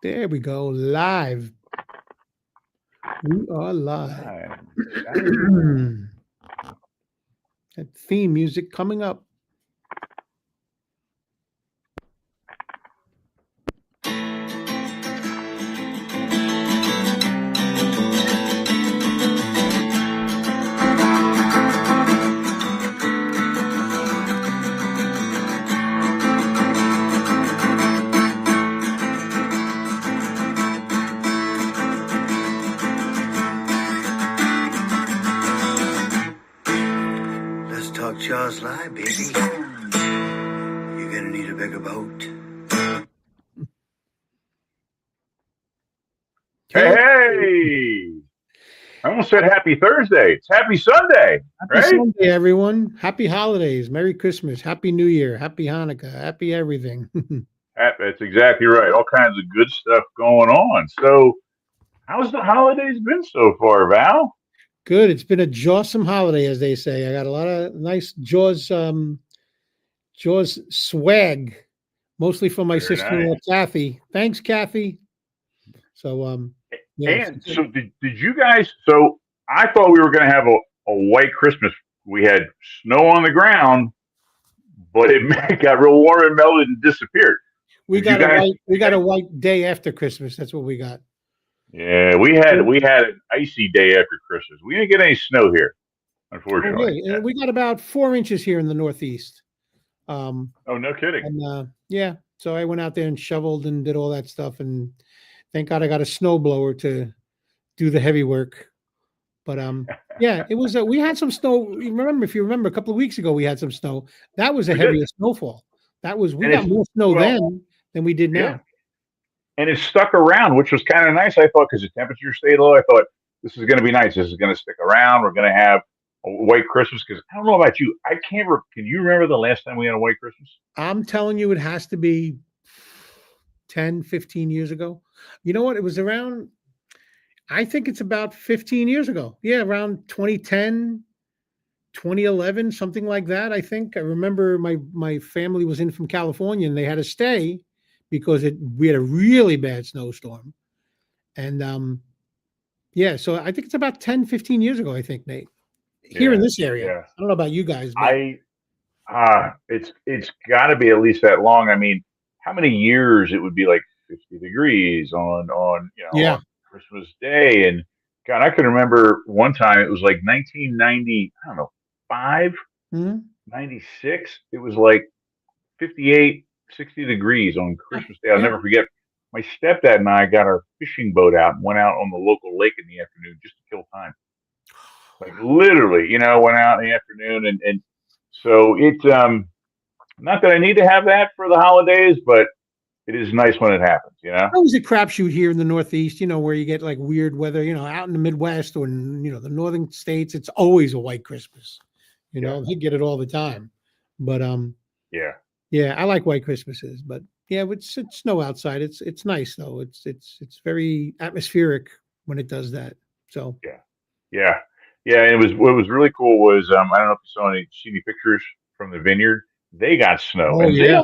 There we go. Live. We are live. Right. That theme music coming up. Let's talk Jaws Live, baby. You're gonna need a bigger boat. Hey! I almost said happy Thursday. It's happy Sunday, Happy right? Sunday, everyone. Happy holidays. Merry Christmas. Happy New Year. Happy Hanukkah. Happy everything. That's exactly right. All kinds of good stuff going on. So, how's the holidays been so far, Val? Good. It's been a jawsome holiday, as they say. I got a lot of nice Jaws swag, mostly from my Very sister-in-law, nice. Kathy. Thanks, Kathy. So, yeah. And so, did you guys? So, I thought we were going to have a white Christmas. We had snow on the ground, but it got real warm and melted and disappeared. We Did you got a guys? white day after Christmas. That's what we got. Yeah, we had an icy day after Christmas. We didn't get any snow here, Oh, unfortunately. really? And we got about 4 inches here in the Northeast. Oh, no kidding. And yeah, so I went out there and shoveled and did all that stuff. And thank God I got a snow blower to do the heavy work. But yeah, it was. We had some snow. If you remember, a couple of weeks ago we had some snow. That was a We did. heavier snowfall. We And got more snow well, then than we did yeah, now. and it stuck around, which was kind of nice. I thought because the temperature stayed low. I thought this is going to be nice. This is going to stick around. We're going to have a white Christmas because I don't know about you. I can't. Can you remember the last time we had a white Christmas? I'm telling you, it has to be 10, 15 years ago. You know what? It was around. I think it's about 15 years ago. Yeah, around 2010, 2011, something like that. I think I remember my family was in from California and they had to stay because we had a really bad snowstorm. And yeah, so I think it's about 10, 15 years ago, I think, Nate. Here in Yeah, this area. I yeah. don't know about you guys, but I it's got to be at least that long. I mean, how many years it would be like 50 degrees yeah. on Christmas Day? And God, I can remember one time it was like 1990. I don't know, 5, Mhm. 96. It was like 58, 60 degrees on Yeah. Christmas Day. I'll Yeah. never forget. My stepdad and I got our fishing boat out and went out on the local lake in the afternoon just to kill time. Like literally, went out in the afternoon and so it not that I need to have that for the holidays, but it is nice when it happens. Always a crapshoot here in the Northeast, where you get like weird weather, out in the Midwest or the northern states, it's always a white Christmas. Yeah, They get it all the time. But yeah, yeah, I like white Christmases, but yeah, it's snow outside. It's nice though. It's very atmospheric when it does that. So yeah, yeah, yeah. And it was what was really cool was I don't know if you see any pictures from the vineyard. They got snow, oh and yeah.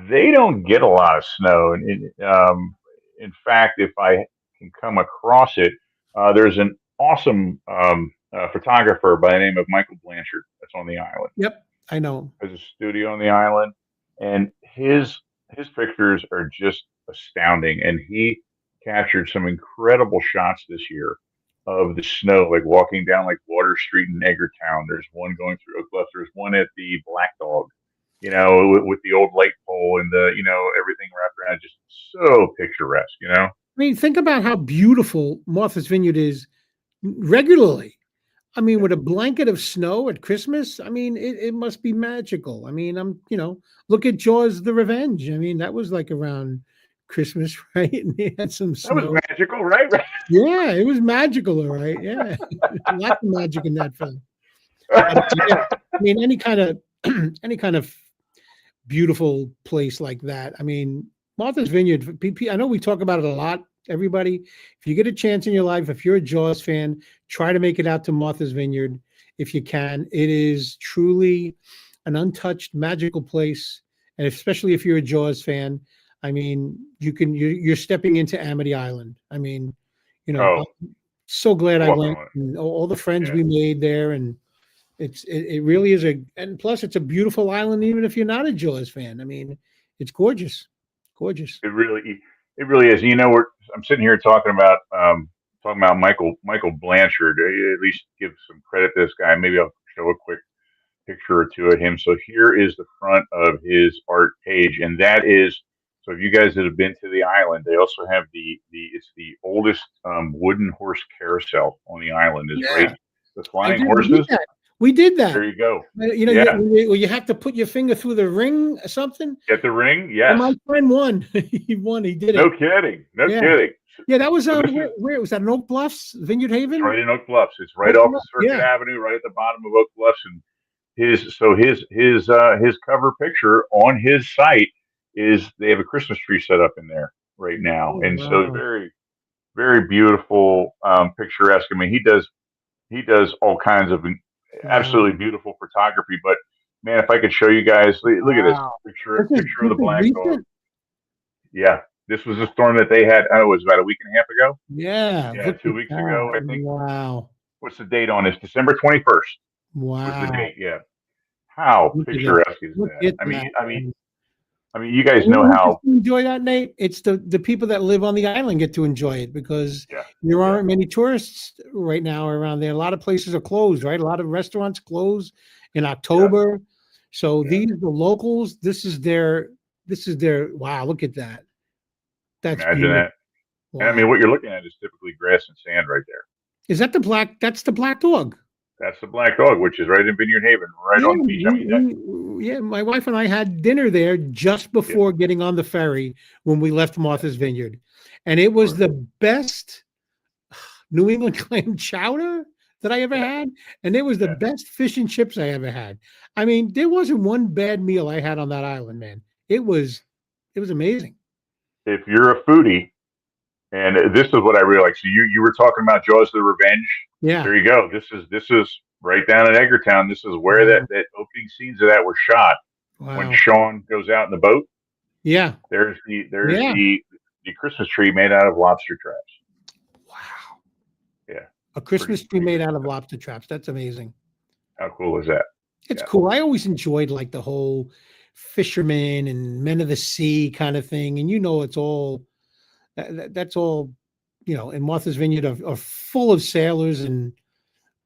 they don't get a lot of snow. And in fact, if I can come across it, there's an awesome photographer by the name of Michael Blanchard that's on the island. Yep. I know. Has a studio on the island, and his pictures are just astounding. And he captured some incredible shots this year of the snow, like walking down like Water Street in Eggertown. There's one going through Oak Bluff. There's one at the Black Dog, with the old light pole and the everything wrapped around. Just so picturesque. I mean, think about how beautiful Martha's Vineyard is regularly. I mean, with a blanket of snow at Christmas, I mean, it must be magical. I mean, look at Jaws the Revenge. I mean, that was like around Christmas, right? And they had some That was snow. magical, right? Yeah, it was magical, all right. Yeah. Lots of magic in that film. But, yeah, I mean, any kind of any kind of beautiful place like that. I mean, Martha's Vineyard, I know we talk about it a lot. Everybody, if you get a chance in your life, if you're a Jaws fan, try to make it out to Martha's Vineyard if you can. It is truly an untouched, magical place. And especially if you're a Jaws fan, I mean, you're stepping into Amity Island. I mean, Oh, I'm so glad I walking went, on it. and all the friends Yeah. we made there, and it really is and plus it's a beautiful island, even if you're not a Jaws fan. I mean, it's gorgeous, gorgeous. It really is. I'm sitting here talking about Michael Blanchard. At least give some credit to this guy. Maybe I'll show a quick picture or two of him. So here is the front of his art page, and that is so. If you guys that have been to the island, they also have it's the oldest wooden horse carousel on the island. Is right Yeah, the I flying did. horses. We did that. There you go. You, Yeah, you have to put your finger through the ring or something. get the ring. And Yes. my friend won. He won. He did No it. kidding. No Yeah. kidding. Yeah, that was So this is where was that? In Oak Bluffs, Vineyard Haven. it's right in Oak Bluffs. It's right Oak off of Bluffs, Circuit yeah. Avenue, right at the bottom of Oak Bluffs. And his cover picture on his site is they have a Christmas tree set up in there right now, Oh, and so wow. very very beautiful, picturesque. I mean, he does all kinds of Wow. absolutely beautiful photography. But man, if I could show you guys, look at this Wow. picture of This the is black dog. recent. Yeah, this was a storm that they had. I don't know, it was about a week and a half ago. Yeah. Yeah, Look 2 at weeks that. ago, I think. Wow. What's the date on this? December 21st was the Wow. date. Yeah. How Look at that. picturesque is Look that? at I mean, that. I mean, Man. I mean, you guys You know know who gets how. to enjoy that, Nate? It's the people that live on the island get to enjoy it because Yeah, there yeah, aren't many tourists right now around there. A lot of places are closed, right? A lot of restaurants close in yeah, October. So yeah. the locals, this is their wow, look at that. That's Imagine beautiful. that. And I Wow. mean, what you're looking at is typically grass and sand right there. Is that that's the black dog? That's the Black Dog, which is right in Vineyard Haven, right Yeah, on the beach. I mean, that. yeah, my wife and I had dinner there just Yeah, before getting on the ferry when we left yeah, Martha's Vineyard. And it was right, the best New England clam chowder that I ever yeah, had. And it was the yeah. best fish and chips I ever had. I mean, there wasn't one bad meal I had on that island, man. It was amazing. If you're a foodie, and this is what I realized. So you were talking about Jaws of the Revenge. Yeah. There you go. This is right down in Edgartown. This is where Wow. that opening scenes of that were shot. When Wow. Sean goes out in the boat, Yeah. there's Yeah. the Christmas tree made out of lobster traps. Wow. Yeah, A Christmas tree pretty made good out of stuff. lobster traps. That's amazing. How cool is that? It's Yeah, cool. I always enjoyed like the whole fishermen and men of the sea kind of thing. And it's all that's all, in Martha's Vineyard are full of sailors and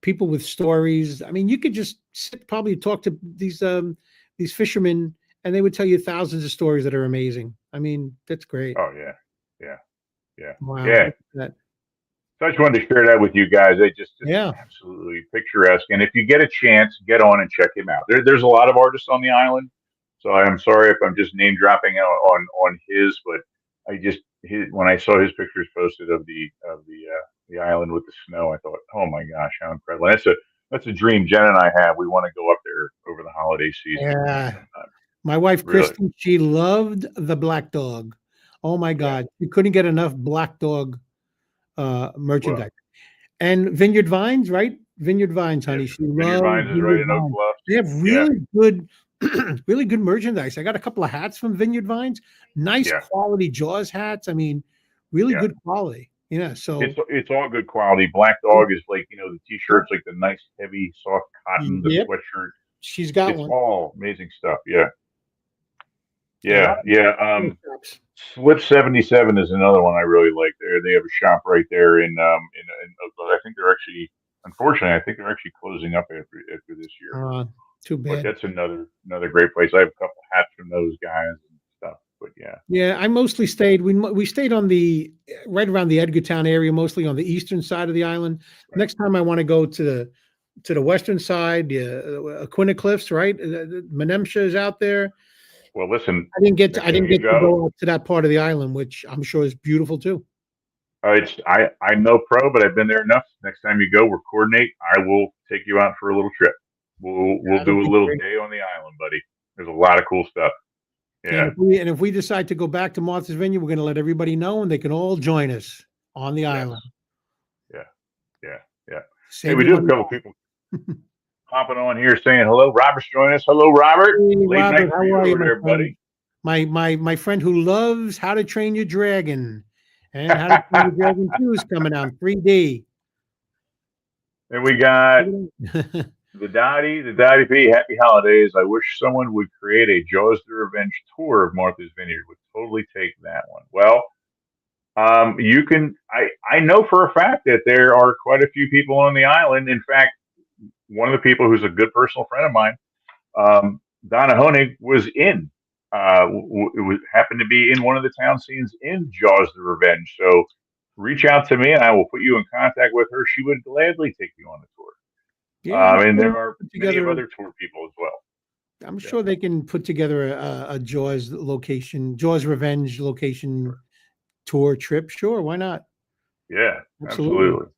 people with stories. I mean, you could just sit probably talk to these fishermen and they would tell you thousands of stories that are amazing. I mean, that's great. oh yeah, yeah, yeah, Wow. yeah. Look at that. So I just wanted to share that with you guys. They just Yeah. absolutely picturesque. And if you get a chance, get on and check him out. There's a lot of artists on the island. So I'm sorry if I'm just name dropping on his, but when I saw his pictures posted of the island with the snow, I thought, oh my gosh, how incredible! That's a dream Jen and I have. We want to go up there over the holiday season Yeah. sometime. My wife, Really? Kristen, she loved the black dog. Oh my Yeah. God. She couldn't get enough black dog Well, merchandise. And Vineyard Vines, right? Vineyard Vines, yes. honey. She Vineyard loves Vines is right Vineyard in Oak Vines. Bluffs. They have Yeah. really good, really good merchandise. I got a couple of hats from Vineyard Vines. Nice Yeah. quality Jaws hats. I mean, really Yeah. good quality. Yeah. So It's all good quality. Black Dog is like, the t-shirts, like the nice heavy soft cotton, the yep, sweatshirt. she's got It's one. all amazing stuff. Yeah. Yeah, a lot Yeah. of Yeah. cool shops. Slip 77 is another one I really like. They have a shop right there in Oakland. I think they're actually, unfortunately, I think they're actually closing up after this year. Too But bad. that's another great place. I have a couple hats from those guys and stuff. But yeah. Yeah, I mostly stayed. We stayed on the right around the Edgartown area, mostly on the eastern side of the island. Right. Next time I want to go to the western side, Aquina Cliffs, right? Menemsha is out there. Well, listen, I didn't get next to time you go up to that part of the island, which I'm sure is beautiful too. I'm no pro, but I've been there enough. Next time you go, we'll coordinate. I will take you out for a little trip. We'll That'll do a be little great. day on the island, buddy. There's a lot of cool stuff. Yeah. And if we decide to go back to Martha's Vineyard, we're going to let everybody know, and they can all join us on the Yes. island. Yeah. Yeah. Yeah. Hey, Save we your do have a money. couple people hopping on here saying hello. Robert's joining us. Hello, Robert. Hey, Late Robert, night how for you are you, over my there, friend? buddy. My friend who loves How to Train Your Dragon, and How to Train Your Dragon 2 is coming out 3D. And we got the Dottie P. Happy holidays. I wish someone would create a Jaws the Revenge tour of Martha's Vineyard. Would totally take that one. Well, you can. I know for a fact that there are quite a few people on the island. In fact, one of the people who's a good personal friend of mine, Donna Honig, was in. It was happened to be in one of the town scenes in Jaws the Revenge. So reach out to me and I will put you in contact with her. She would gladly take you on the tour. Yeah, And there are many together, other tour people as well. I'm sure they can put together a Jaws location, Jaws Revenge location tour trip. Sure, why not? Yeah, absolutely.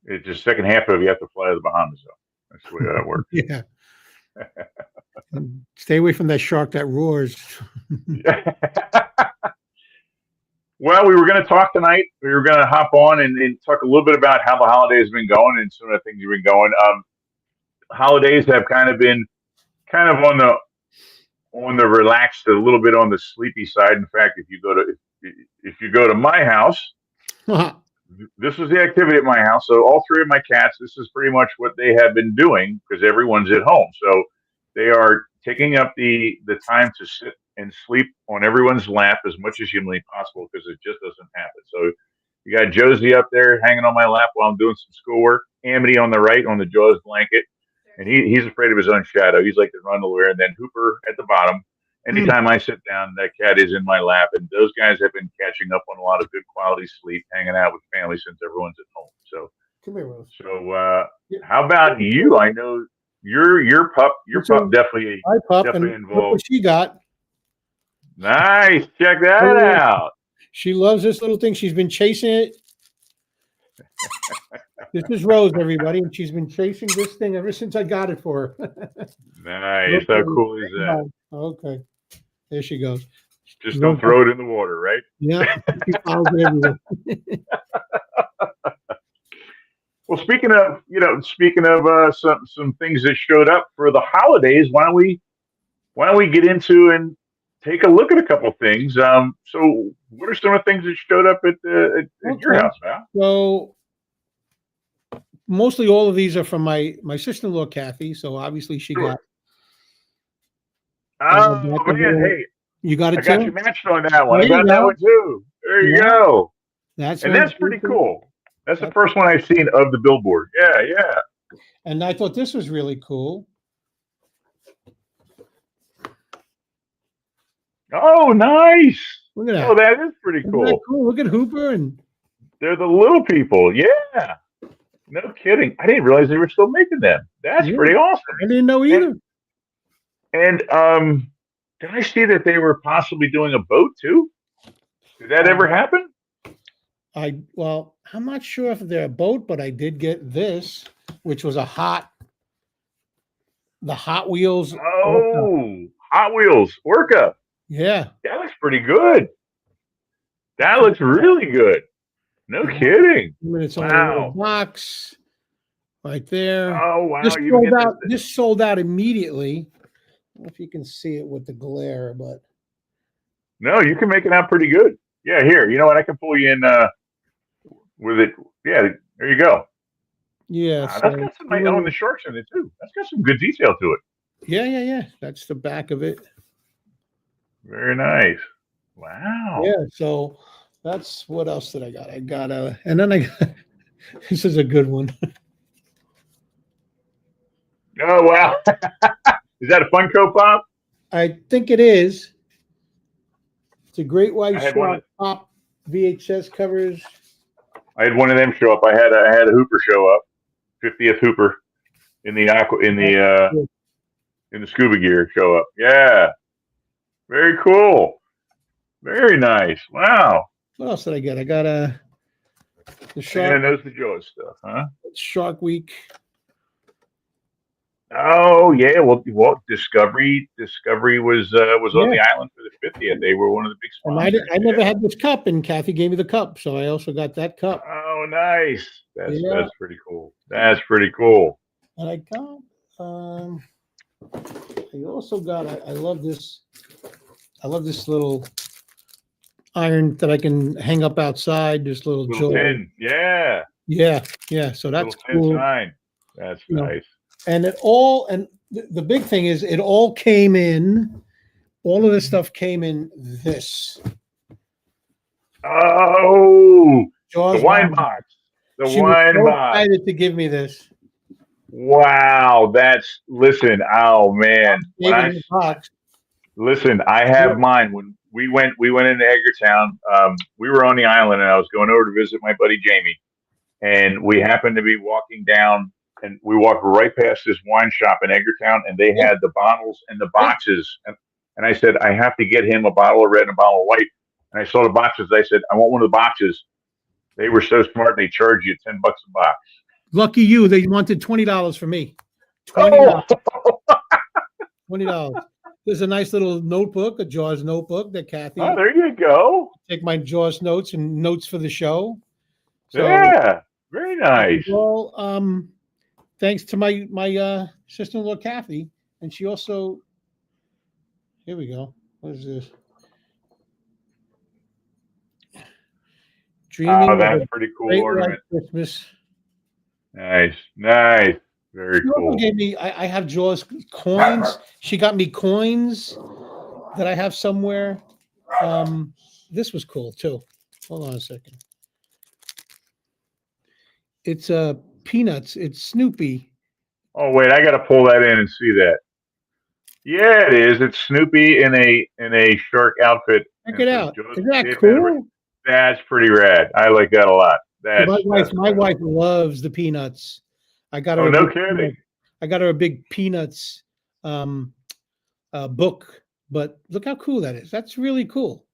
It's just second half of it, you have to fly to the Bahamas, though. That's the way that works. Yeah. And stay away from that shark that roars. Well, we were going to talk tonight. We were going to hop on and talk a little bit about how the holidays have been going and some of the things that have been going. Holidays have kind of been on the relaxed, a little bit on the sleepy side. In fact, if you go to my house, this was the activity at my house. So all three of my cats, this is pretty much what they have been doing because everyone's at home. So they are taking up the time to sit and sleep on everyone's lap as much as humanly possible because it just doesn't happen. So you got Josie up there hanging on my lap while I'm doing some schoolwork. Amity on the right on the Jaws blanket. And he's afraid of his own shadow. He's like the Rundlewear. And then Hooper at the bottom. Anytime I sit down, that cat is in my lap. And those guys have been catching up on a lot of good quality sleep, hanging out with family since everyone's at home. So, come here, Rose. So, how about you? I know your pup definitely involved. Look what she got. Nice. Check that out. She loves this little thing. She's been chasing it. This is Rose, everybody, and she's been chasing this thing ever since I got it for her. Nice. How cool is that? Okay. There she goes. Just don't throw it in the water, right? Yeah. She follows me everywhere. Well, speaking of some things that showed up for the holidays, why don't we get into and take a look at a couple things? So what are some of the things that showed up at your house, Val? So mostly all of these are from my sister-in-law, Kathy. So obviously she got. Oh man, hey, you got it I too? got you matched on that one. I got that one too. There you go. That's pretty cool. That's the first one I've seen of the billboard. Yeah. And I thought this was really cool. Oh, nice. Look at that. Oh, that is pretty cool. Isn't that cool? Look at Hooper and they're the little people. Yeah. No kidding. I didn't realize they were still making them. That's pretty awesome. I didn't know either. And did I see that they were possibly doing a boat too? Did that ever happen? Well, I'm not sure if they're a boat, but I did get this, which was the Hot Wheels. Oh, Orca. Hot Wheels Orca. Yeah. That looks pretty good. That looks really good. No kidding. It's on a little box right there. Oh, wow. This sold out immediately. I don't know if you can see it with the glare, but. No, you can make it out pretty good. Yeah, here. You know what? I can pull you in with it. Yeah, there you go. Yeah. That's got some on the sharks in it, too. That's got some good detail to it. Yeah. That's the back of it. Very nice. Wow. Yeah, so that's what else did I got? I got and then I got this is a good one. Oh wow. Is that a Funko Pop? I think it is. It's a Great White Shark Pop VHS covers. I had one of them show up. I had a Hooper show up. 50th Hooper in the scuba gear show up. Yeah. Very cool. Very nice. Wow. What else did I get? I got the Shark. And there's the Jaws stuff, huh? Shark Week. Oh yeah. Well, Discovery was on the island for the 50th. They were one of the big sponsors. And I never had this cup, and Kathy gave me the cup, so I also got that cup. Oh, nice. That's pretty cool. That's pretty cool. And I got I also got I love this. I love this little iron that I can hang up outside. This little Little Jaws. tin. Yeah. Yeah, yeah. So that's Little tin cool. sign. That's You know, nice. And the big thing is it all came in, all of this stuff came in this Oh, the Jaws wine wine. box. The She was wine so box. excited to give me this. Wow. Listen. Oh man. Gave it in the box. Listen, I Yeah. have mine. When we went into Edgartown. We were on the island, and I was going over to visit my buddy Jamie, and we happened to be walking down, and we walked right past this wine shop in Edgartown, and they Yeah. had the bottles and the boxes, and I said I have to get him a bottle of red and a bottle of white, and I saw the boxes. I said I want one of the boxes. They were so smart; they charged you $10 a box. Lucky you, they wanted $20 for me. $20. Oh, $20. There's a nice little notebook, a Jaws notebook that Kathy oh, there you go. take my Jaws notes and notes for the show. So Yeah, very nice. well, thanks to my sister-in-law Kathy, and she also. Here we go. What is this? Dreaming Oh, of that's a pretty cool Great White ornament. Christmas. Nice, nice, very She also cool. gave me. I have Jaws coins. She got me coins that I have somewhere. This was cool too. Hold on a second. It's Peanuts. It's Snoopy. Oh wait, I got to pull that in and see that. Yeah, it is. It's Snoopy in a shark outfit. Check and it says out. Jaws Isn't that Escape Anniversary. cool? That's pretty rad. I like that a lot. My That's wife loves the Peanuts. I got her. Oh, a no big kidding. Peanuts- I got her a big Peanuts book. But look how cool that is. That's really cool.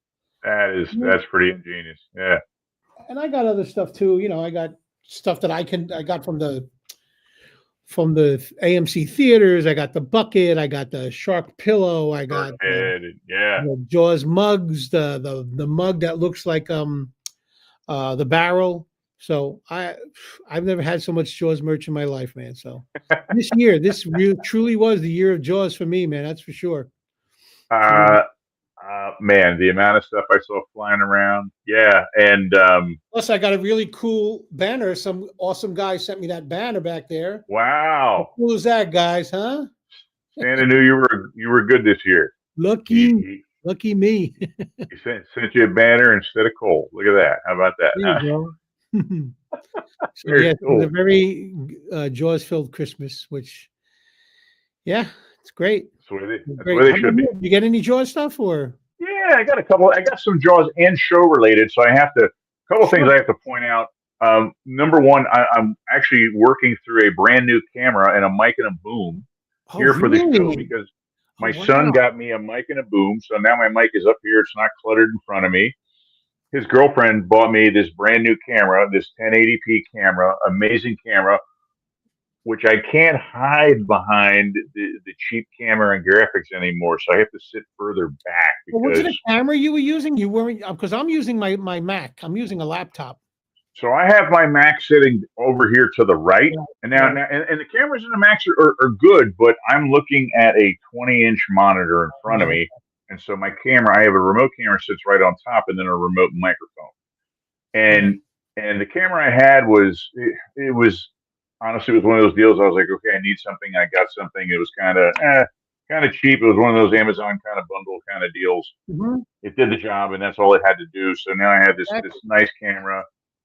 That's pretty ingenious. Yeah. And I got other stuff too. You know, I got stuff that I got from the AMC theaters. I got the bucket. I got the shark pillow. I got Yeah. the Jaws mugs. The mug that looks like the barrel. So I've never had so much Jaws merch in my life, man. So this year, truly was the year of Jaws for me, man. That's for sure. Man, the amount of stuff I saw flying around. Yeah. And Plus, I got a really cool banner. Some awesome guy sent me that banner back there. wow. How cool is that, guys? Huh? Santa knew you were good this year. Lucky me. He sent you a banner instead of coal. Look at that. How about that? There you go. So Very yeah, it cool. was a very Jaws-filled Christmas, which, yeah, it's great. That's the way It's that's the great. way they How should about be. you? You get any Jaws stuff or? Yeah, I got a couple. I got some Jaws and show related, so I have to. A couple things I have to point out. Number one, I'm actually working through a brand new camera and a mic and a boom here for the show really? because Oh, my son wow. got me a mic and a boom, so now my mic is up here. It's not cluttered in front of me. His girlfriend bought me this brand new camera, this 1080p camera, amazing camera, which I can't hide behind the cheap camera and graphics anymore. So I have to sit further back Well, was it because. a camera you were using? You weren't, because I'm using my Mac. I'm using a laptop. So I have my Mac sitting over here to the right, Yeah, and now, and the cameras in the Macs are good, but I'm looking at a 20-inch monitor in front of me, and so my camera, I have a remote camera sits right on top, and then a remote microphone, and the camera I had it was honestly, it was one of those deals. I was like, okay, I need something. I got something. It was kind of cheap. It was one of those Amazon kind of bundle kind of deals. Mhm. It did the job, and that's all it had to do. So now I have this nice camera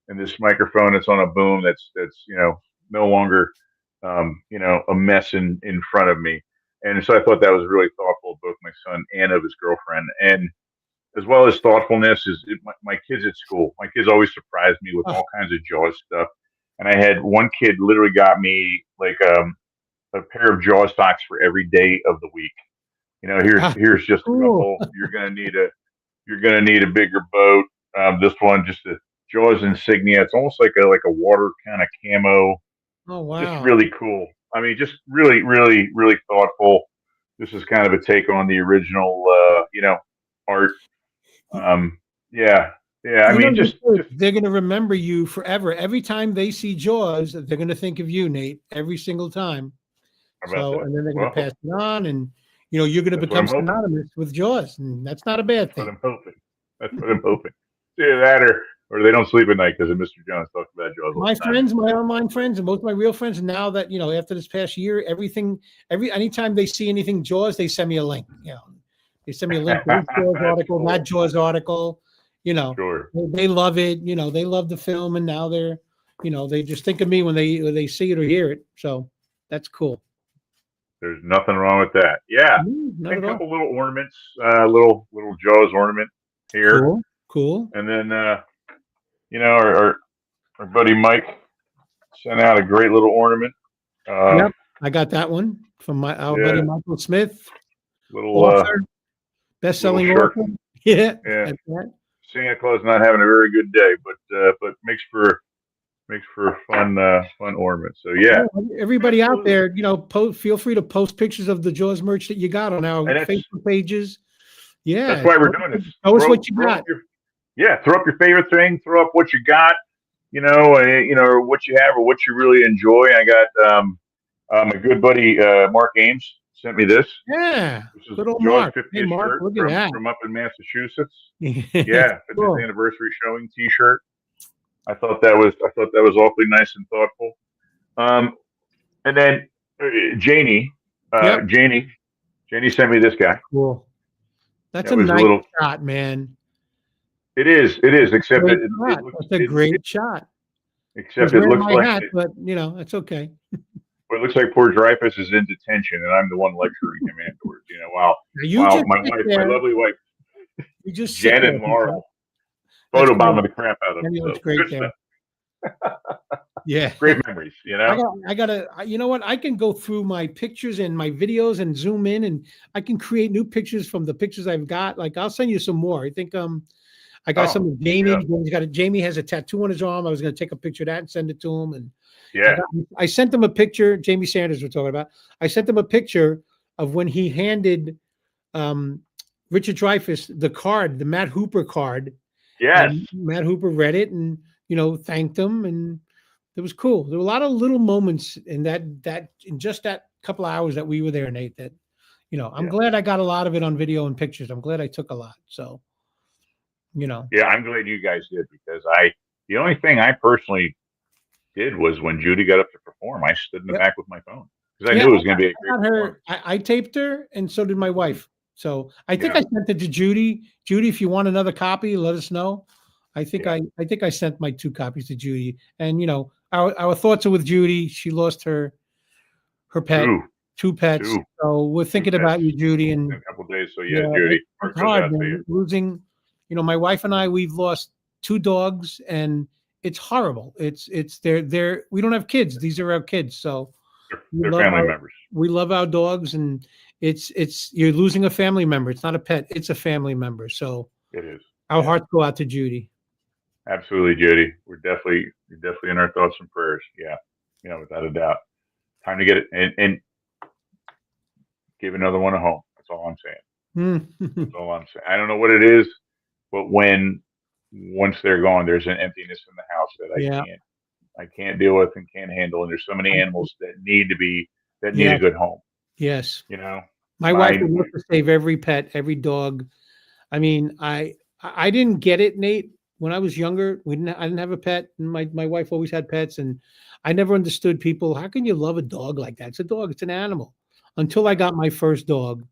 and this microphone that's on a boom that's no longer a mess in front of me. And so I thought that was really thoughtful of both my son and of his girlfriend. And as well as thoughtfulness my kids at school. My kids always surprise me with all kinds of Jaws stuff. And I had one kid literally got me like a pair of Jaws socks for every day of the week. Here's just a couple. You're gonna need a bigger boat. This one just a Jaws insignia. It's almost like a water kind of camo. Oh wow! Just really cool. I mean, just really, really, really thoughtful. This is kind of a take on the original, art. Yeah. I mean, they're going to remember you forever. Every time they see Jaws, they're going to think of you, Nate. Every single time. So, and then they're going to pass it on, and you're going to That's what I'm become hoping. synonymous with Jaws, and that's not a bad That's what thing. I'm hoping. That's what I'm hoping. Either that or they don't sleep at night because Mr. Jones talks about Jaws all My the time. friends, my online friends, and most of my real friends, now that after this past year, anytime they see anything Jaws, they send me a link. They send me a link to this Jaws That's article, cool. that Jaws article. Sure. They love it. They love the film, and now they're, they just think of me when they see it or hear it. So that's cool. There's nothing wrong with that. Yeah. Not And at a all. couple little ornaments, little Jaws ornament here. Cool. And then our buddy Mike sent out a great little ornament. Yep, I got that one from our buddy Michael Smith, Little author, best-selling little shark. author. Yeah. Yeah. That's right. Santa Claus not having a very good day, but makes for a fun ornament. So yeah. Everybody out there, feel free to post pictures of the Jaws merch that you got on our Facebook pages. Yeah, that's why we're doing this. Tell us what you got. Throw up your favorite thing. Throw up what you got. Or what you have or what you really enjoy. I got my good buddy Mark Ames sent me this. Yeah, this is good old Jaws Mark. 50th Hey, Mark, shirt look at that. from up in Massachusetts. Yeah, 50th Cool. anniversary showing T-shirt. I thought that was awfully nice and thoughtful. And then Janie sent me this guy. Cool. That's That a was a nice little- shot, man. It is. Except Great it shot. looks, That's a great shot. Except I it was looks wearing my like hat, but it's okay. it looks like poor Dreyfus is in detention, and I'm the one lecturing him afterwards. While Just my sit wife, there. my lovely wife, You just Jen sit there, and Laurel, That's photobombing great. the crap out of him. That So, looks great good there. stuff. Yeah. Great memories. I gotta, you know what? I can go through my pictures and my videos and zoom in, and I can create new pictures from the pictures I've got. Like, I'll send you some more. I think I got some of Jamie. Yeah. Jamie has a tattoo on his arm. I was going to take a picture of that and send it to him. And Yeah. I sent him a picture. Jamie Sanders we're talking about. I sent him a picture of when he handed Richard Dreyfuss the card, the Matt Hooper card. Yes. And Matt Hooper read it and thanked him, and it was cool. There were a lot of little moments in that in just that couple of hours that we were there, Nate. That I'm glad I got a lot of it on video and pictures. I'm glad I took a lot. So. Yeah, I'm glad you guys did, because the only thing I personally did was when Judy got up to perform, I stood in the back with my phone because I knew it was going to be a great performance. I taped her, and so did my wife. So I think I sent it to Judy. Judy, if you want another copy, let us know. I think I sent my 2 copies to Judy, and our thoughts are with Judy. She lost her pet, 2 pets. So we're thinking about you, Judy, in a couple of days. So Judy, it's hard, man. Losing. My wife and I, we've lost 2 dogs, and it's horrible. It's they're we don't have kids. These are our kids. So they're family members. We love our dogs, and it's you're losing a family member. It's not a pet. It's a family member. So it is. Our hearts go out to Judy. Absolutely, Judy. You're definitely in our thoughts and prayers. Yeah. Without a doubt. Time to get it and give another one a home. That's all I'm saying. That's all I'm saying. I don't know what it is. But once they're gone, there's an emptiness in the house that I can't deal with and can't handle. And there's so many animals that need a good home. Yes. My wife would love to save every pet, every dog. I mean, I didn't get it, Nate. When I was younger, I didn't have a pet, and my wife always had pets, and I never understood people. How can you love a dog like that? It's a dog. It's an animal. Until I got my first dog.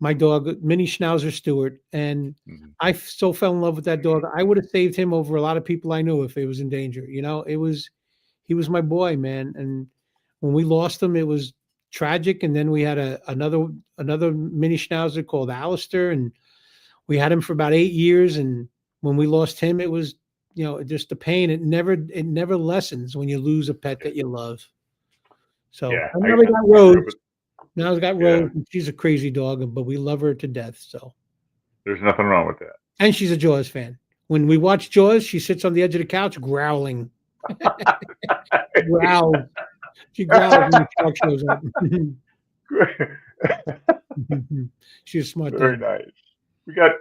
My dog, Mini Schnauzer Stewart, and I so fell in love with that dog. I would have saved him over a lot of people I knew if it was in danger. He was my boy, man. And when we lost him, it was tragic. And then we had another Mini Schnauzer called Alistair, and we had him for about 8 years. And when we lost him, it was just the pain. It never lessens when you lose a pet that you love. So I never got Rose. Now I've got Rose, and she's a crazy dog, but we love her to death. So there's nothing wrong with that. And she's a Jaws fan. When we watch Jaws, she sits on the edge of the couch growling. Growls. She growls when the shark shows up. She's a smart. Very nice. We got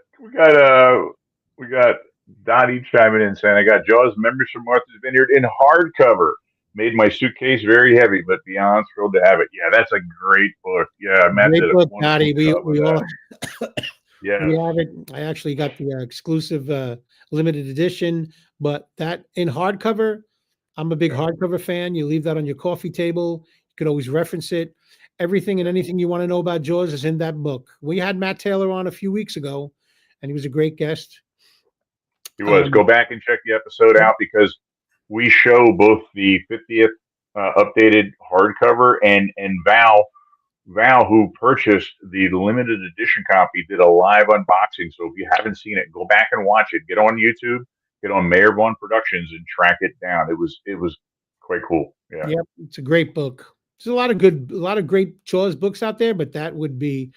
Dottie chiming in saying, "I got Jaws members from Martha's Vineyard in hardcover. made my suitcase very heavy, but beyond thrilled to have it. Yeah, that's a great book. Yeah, Matt Great did a book, wonderful Dottie. job with We all that. we Yes, have it. I actually got the exclusive limited edition, but that in hardcover, I'm a big yeah, hardcover fan. You leave that on your coffee table. You could always reference it. Everything and yeah. anything you want to know about Jaws is in that book. We had Matt Taylor on a few weeks ago, and he was a great guest. He was. Go Um, back and check the episode yep, out because we show both the 50th updated hardcover and Val, who purchased the limited edition copy, did a live unboxing. So if you haven't seen it, go back and watch it. Get on YouTube, get on Mayor Vaughn Productions, and track it down. It was quite cool. Yeah, yep, it's a great book. There's a lot of great Jaws books out there, but that would be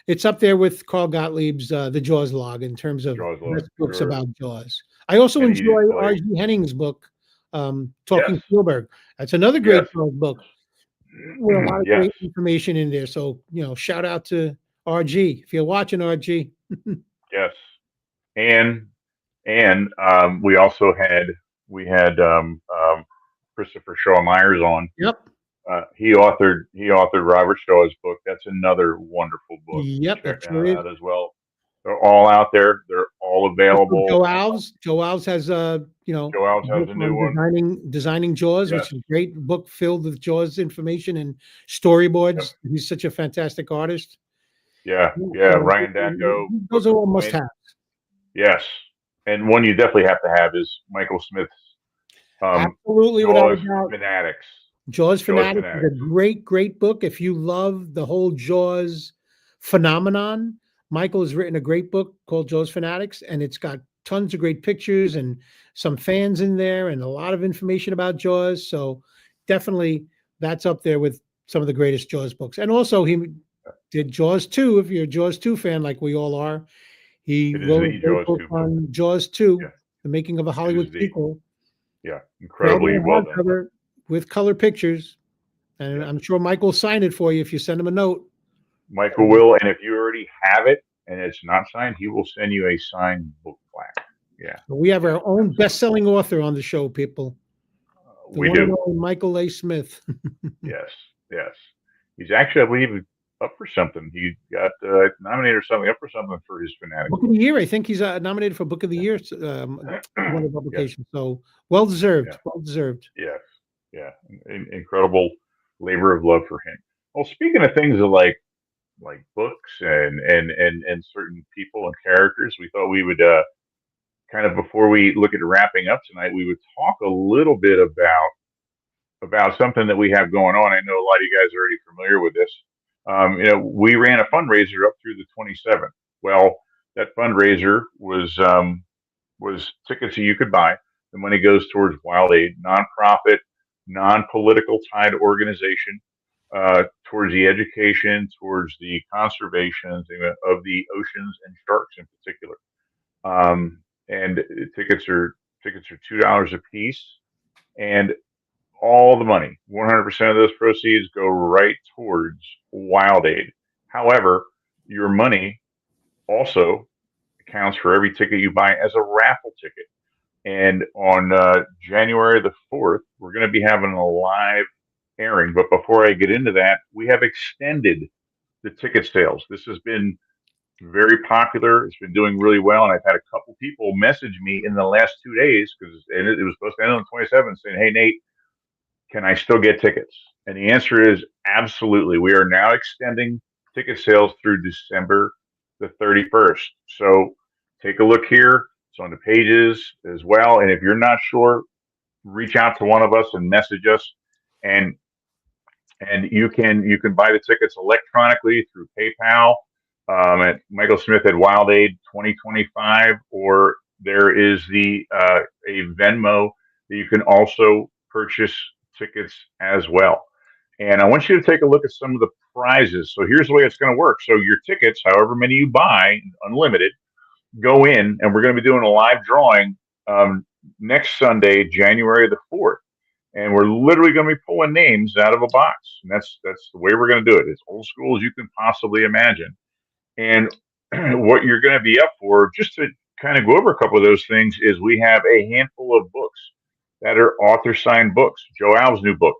it's up there with Carl Gottlieb's The Jaws Log in terms of Jaws love. best books Sure. about Jaws. I also And Edith enjoy Blake. R.G. Henning's book, Yes. Talking Spielberg. That's another great Yes. Jaws book with a lot of Yes. great information in there. So, shout out to RG. If you're watching RG, Yes. And we also had Christopher Shaw Myers on. yep, He authored Robert Shaw's book. That's another wonderful book. yep, Check it that sure is. out as well. They're all out there. They're all Also, available. Joe Alves. Joe Alves has Joe Alves book has a new on one. designing Jaws, which Yes. is a great book filled with Jaws information and Yep. storyboards. He's such a fantastic artist. Yeah. Yeah, Yeah. so Ryan Danko. those Book are of all must Quaint. have. Yes. And one you definitely have to have is Michael Smith's Absolutely, without a Jaws doubt. Fanatics. Jaws Jaws Fanatics is a Fanatics. great, great book. If you love the whole Jaws phenomenon, Michael has written a great book called Jaws Fanatics, and it's got tons of great pictures and some fans in there and a lot of information about Jaws. So definitely that's up there with some of the greatest Jaws books. And also he did Jaws 2, if you're a Jaws 2 fan like we all are. He It is wrote a the great Jaws book 2 book. on Jaws 2, Yeah. the making of a It Hollywood is the sequel. incredibly Available well done. hardcover with color pictures. And Yeah. I'm sure Mike will sign it for you if you send him a note. Michael will, and if you already have it and it's not signed, he will send you a signed book plaque. Yeah, We have our own best-selling author on the show, people. The we one and do. only Michael A. Smith. Yes, yes. He's actually, I believe, up for something. He got nominated or something, up for something for his Fanatics. Book of the Year. I think he's nominated for Book of the Year, one of the publications. So well deserved. Yeah. Well deserved. Yes, yeah. Incredible labor of love for him. Well, speaking of things of like books and certain people and characters, we thought we would kind of before we look at wrapping up tonight, we would talk a little bit about something that we have going on. I know a lot of you guys are already familiar with this. We ran a fundraiser up through the 27th. Well, that fundraiser was tickets that you could buy. The money goes towards Wild Aid, nonprofit, non-political tied organization, towards the education, towards the conservation of the oceans and sharks in particular. And tickets are $2 a piece, and all the money, 100% of those proceeds go right towards Wild Aid. However, your money also counts for every ticket you buy as a raffle ticket. And on January the 4th, we're going to be having a live airing. But before I get into that, we have extended the ticket sales. This has been very popular. It's been doing really well. And I've had a couple people message me in the last 2 days because it was supposed to end on the 27th saying, "Hey, Nate, can I still get tickets?" And the answer is absolutely. We are now extending ticket sales through December the 31st. So take a look here. It's on the pages as well. And if you're not sure, reach out to one of us and message us. And you can buy the tickets electronically through PayPal at Michael Smith at Wild Aid 2025, or there is a Venmo that you can also purchase tickets as well. And I want you to take a look at some of the prizes. So here's the way it's going to work. So your tickets, however many you buy, unlimited, go in, and we're going to be doing a live drawing next Sunday, January the 4th. And we're literally going to be pulling names out of a box. And that's the way we're going to do it. It's old school as you can possibly imagine. And what you're going to be up for, just to kind of go over a couple of those things, is we have a handful of books that are author signed books. Joe Al's new book,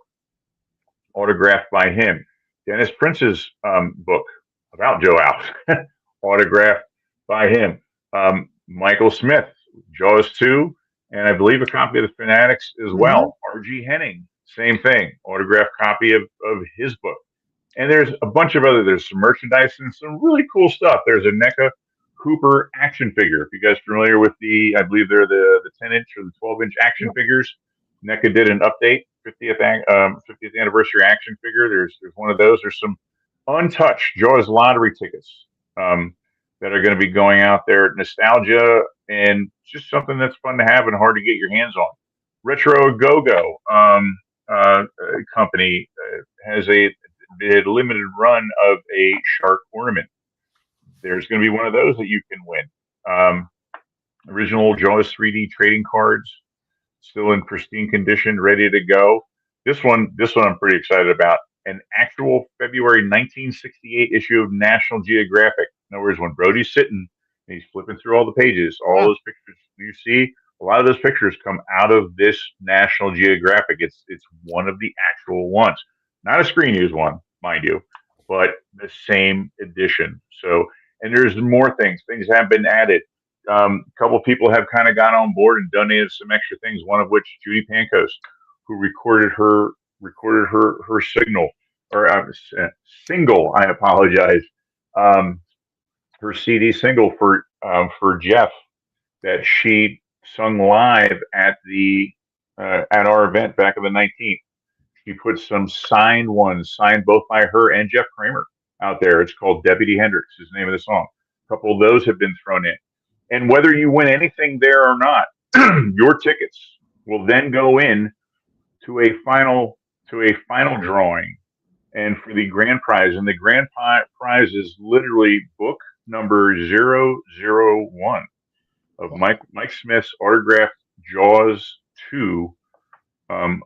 autographed by him. Dennis Prince's book about Joe Al, autographed by him. Michael Smith, Jaws 2, and I believe a copy of the Fanatics as well. R.G. Henning, same thing, autographed copy of his book. And there's a bunch of there's some merchandise and some really cool stuff. There's a NECA Hooper action figure. If you guys are familiar with I believe they're the 10-inch or the 12-inch action figures. NECA did an update, 50th anniversary action figure. There's one of those. There's some untouched Jaws lottery tickets that are going to be going out there. Nostalgia and just something that's fun to have and hard to get your hands on. Retro Go-Go company has a limited run of a shark ornament. There's going to be one of those that you can win. Original Jaws 3D trading cards, still in pristine condition, ready to go. This one I'm pretty excited about. An actual February 1968 issue of National Geographic. In other words, when Brody's sitting and he's flipping through all the pages, all those pictures you see, a lot of those pictures come out of this National Geographic. It's one of the actual ones, not a screen used one, mind you, but the same edition. So, and there's more things. Things have been added. A couple of people have kind of got on board and donated some extra things. One of which Judy Pancoast, who recorded her signal or single. I apologize. Her CD single for Jeff that she sung live at our event back on the 19th. She put some signed ones, signed both by her and Jeff Kramer out there. It's called Deputy Hendrix is the name of the song. A couple of those have been thrown in. And whether you win anything there or not, your tickets will then go in to a final drawing and for the grand prize. And the grand prize is literally book number 001 of Mike Smith's autographed Jaws 2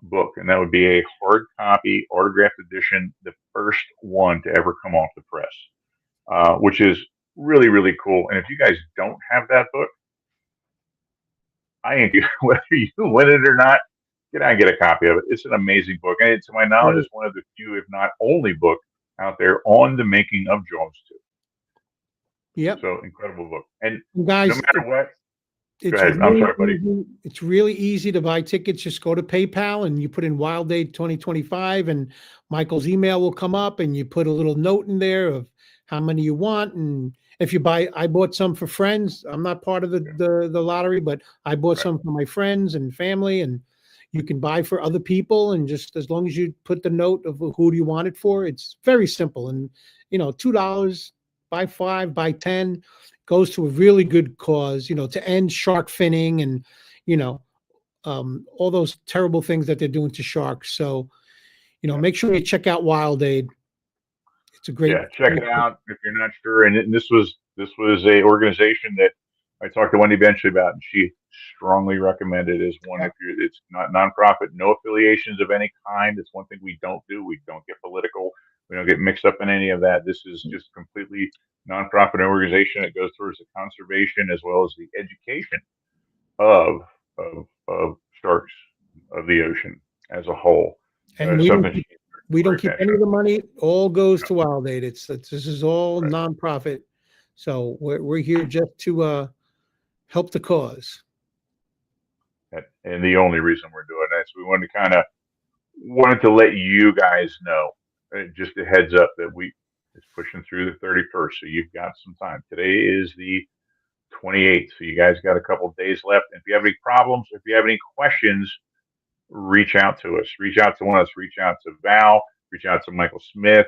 book. And that would be a hard copy, autographed edition, the first one to ever come off the press, which is really, really cool. And if you guys don't have that book, I ain't whether you win it or not, get out and get a copy of it. It's an amazing book. And to my knowledge, it's one of the few, if not only, book out there on the making of Jaws 2. Yep. So incredible book. And guys, no matter what, it's go ahead. I'm sorry, buddy. It's really easy to buy tickets. Just go to PayPal and you put in Wild Day 2025 and Michael's email will come up and you put a little note in there of how many you want. And if you buy, I bought some for friends. I'm not part of the lottery, but I bought some for my friends and family, and you can buy for other people. And just as long as you put the note of who do you want it for, it's very simple. And, $2, buy 5, buy 10, goes to a really good cause, to end shark finning and, all those terrible things that they're doing to sharks. So, make sure you check out Wild Aid. It's a great. Yeah, check it out if you're not sure. And this was a organization that I talked to Wendy Benchley about, and she strongly recommended as one. If it's not nonprofit, no affiliations of any kind. It's one thing we don't do. We don't get political. We don't get mixed up in any of that. This is just completely nonprofit organization. It goes towards the conservation as well as the education of sharks of the ocean as a whole. And we don't keep any of the money. All goes to Wild Aid. This is all nonprofit. So we're here just to help the cause. And the only reason we're doing that is we wanted to let you guys know, just a heads up that it's pushing through the 31st. So you've got some time. Today is the 28th. So you guys got a couple of days left. And if you have any problems, if you have any questions, reach out to us. Reach out to one of us. Reach out to Val. Reach out to Michael Smith.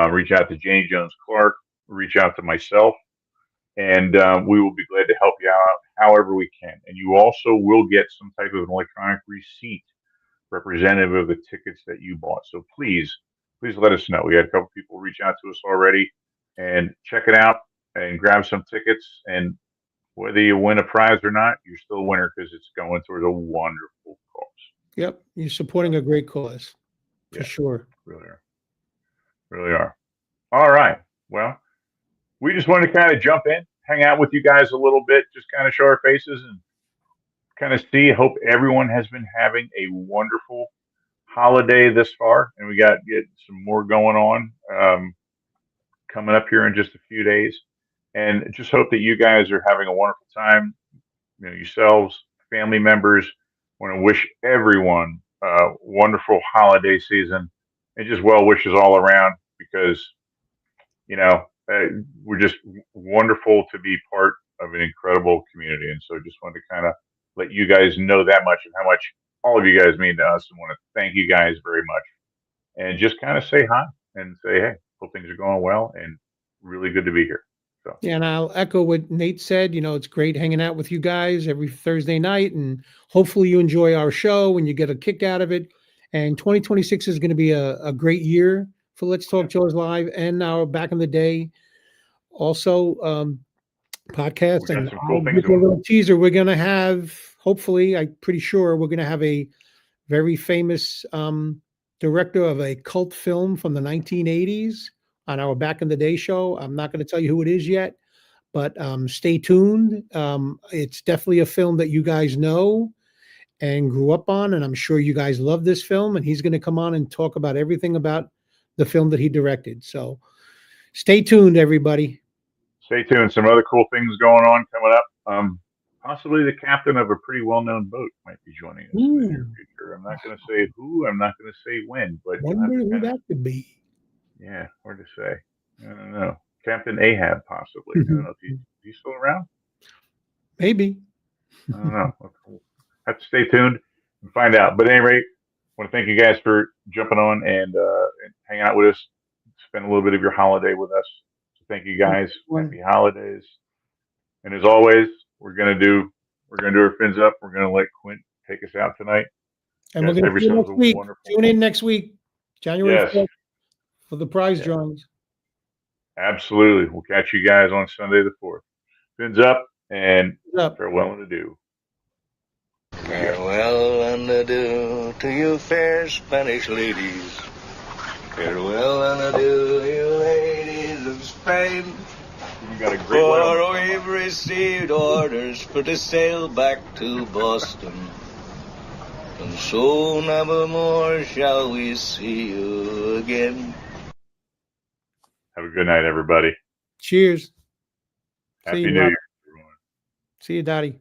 Reach out to Janie Jones Clark. Reach out to myself. And we will be glad to help you out however we can. And you also will get some type of an electronic receipt representative of the tickets that you bought. So please let us know. We had a couple people reach out to us already, and check it out and grab some tickets. And whether you win a prize or not, you're still a winner because it's going towards a wonderful cause. Yep, you're supporting a great cause for sure. Really are. All right. Well, we just wanted to kind of jump in, hang out with you guys a little bit, just kind of show our faces and kind of see. Hope everyone has been having a wonderful holiday this far, and we get some more going on coming up here in just a few days. And just hope that you guys are having a wonderful time. You know, yourselves, family members. Want to wish everyone a wonderful holiday season and just well wishes all around because you know we're just wonderful to be part of an incredible community. And so just wanted to kind of let you guys know that much and how much all of you guys mean to us, and want to thank you guys very much. And just kind of say hi and say, hey, hope things are going well and really good to be here. So Yeah, and I'll echo what Nate said. You know, it's great hanging out with you guys every Thursday night, and hopefully you enjoy our show and you get a kick out of it. And 2026 is going to be a great year for Let's Talk Jaws Live and our Back in the Day also podcast. we got And some I'll cool things give you a going. little teaser. We're going to have, hopefully, I'm pretty sure we're going to have a very famous director of a cult film from the 1980s on our Back in the Day show. I'm not going to tell you who it is yet, but stay tuned. It's definitely a film that you guys know and grew up on, and I'm sure you guys love this film. And he's going to come on and talk about everything about the film that he directed. So stay tuned, everybody. Stay tuned. Some other cool things going on coming up. Possibly the captain of a pretty well-known boat might be joining us in the near Ooh, future. I'm not going to say who. I'm not going to say when, but you'll have wonder to who kind of, that could be. yeah, hard to say. I don't know. Captain Ahab, possibly. I don't know if he's still around. Maybe. I don't know. We'll have to stay tuned and find out. But at any rate, I want to thank you guys for jumping on and hanging out with us. Spend a little bit of your holiday with us. So thank you guys. Happy holidays. And as always, we're gonna do our fins up. We're gonna let Quint take us out tonight. And we're Guys, going have to see you yourselves next a week. wonderful. Tune in next week, January Yes, 4th, for the prize Yeah. drawings. absolutely. We'll catch you guys on Sunday the 4th. Fins up and Up. farewell and adieu. Farewell and adieu to you fair Spanish ladies. Farewell and adieu, you ladies of Spain. You got a great one. For we've received orders for to sail back to Boston. And so never more shall we see you again. Have a good night, everybody. Cheers. Happy you, New Rob. Year, everyone. See you, Dottie.